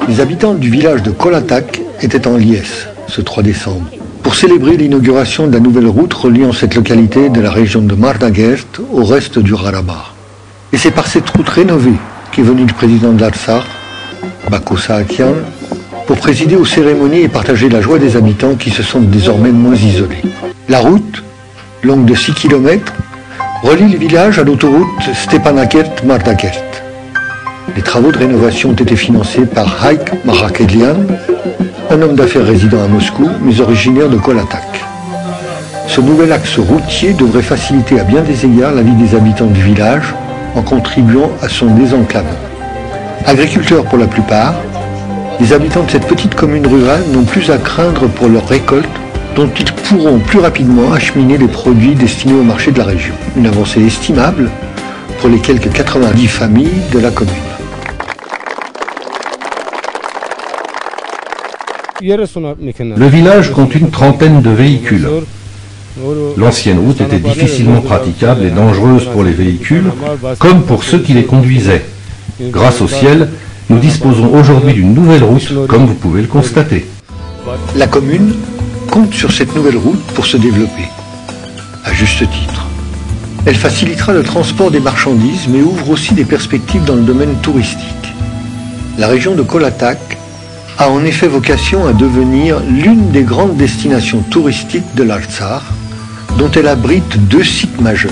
Les habitants du village de Kolatak étaient en liesse ce 3 décembre pour célébrer l'inauguration de la nouvelle route reliant cette localité de la région de Mardagert au reste du Karabakh. Et c'est par cette route rénovée qu'est venu le président de l'Artsakh, Bako Saakyan, pour présider aux cérémonies et partager la joie des habitants qui se sentent désormais moins isolés. La route, longue de 6 km, relie le village à l'autoroute Stepanakert-Mardagert. Les travaux de rénovation ont été financés par Haik Marakelian, un homme d'affaires résident à Moscou, mais originaire de Kolatak. Ce nouvel axe routier devrait faciliter à bien des égards la vie des habitants du village en contribuant à son désenclavement. Agriculteurs pour la plupart, les habitants de cette petite commune rurale n'ont plus à craindre pour leurs récoltes, dont ils pourront plus rapidement acheminer les produits destinés au marché de la région. Une avancée estimable pour les quelques 90 familles de la commune. Le village compte une trentaine de véhicules. L'ancienne route était difficilement praticable et dangereuse pour les véhicules, comme pour ceux qui les conduisaient. Grâce au ciel, nous disposons aujourd'hui d'une nouvelle route, comme vous pouvez le constater. La commune compte sur cette nouvelle route pour se développer, à juste titre. Elle facilitera le transport des marchandises, mais ouvre aussi des perspectives dans le domaine touristique. La région de Kolatak a en effet vocation à devenir l'une des grandes destinations touristiques de l'Artsakh, dont elle abrite 2 sites majeurs.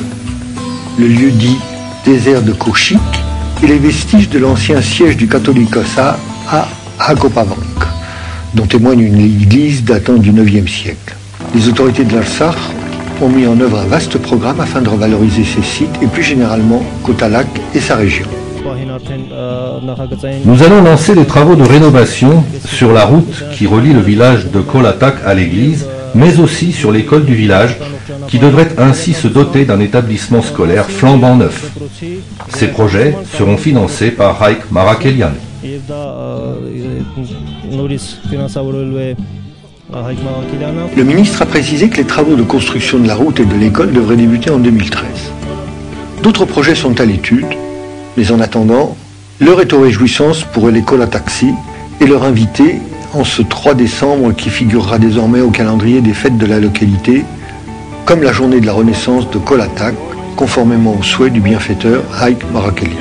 Le lieu dit désert de Kochik et les vestiges de l'ancien siège du Katholikosa à Hagopavank, dont témoigne une église datant du IXe siècle. Les autorités de l'Artsakh ont mis en œuvre un vaste programme afin de revaloriser ces sites et plus généralement Kotalak et sa région. Nous allons lancer les travaux de rénovation sur la route qui relie le village de Kolatak à l'église, mais aussi sur l'école du village, qui devrait ainsi se doter d'un établissement scolaire flambant neuf. Ces projets seront financés par Haik Marakelian. Le ministre a précisé que les travaux de construction de la route et de l'école devraient débuter en 2013. D'autres projets sont à l'étude, mais en attendant, l'heure est aux réjouissances pour les Kolataksi et leur inviter en ce 3 décembre qui figurera désormais au calendrier des fêtes de la localité, comme la journée de la renaissance de Kolatak, conformément au souhait du bienfaiteur Haik Marakelian.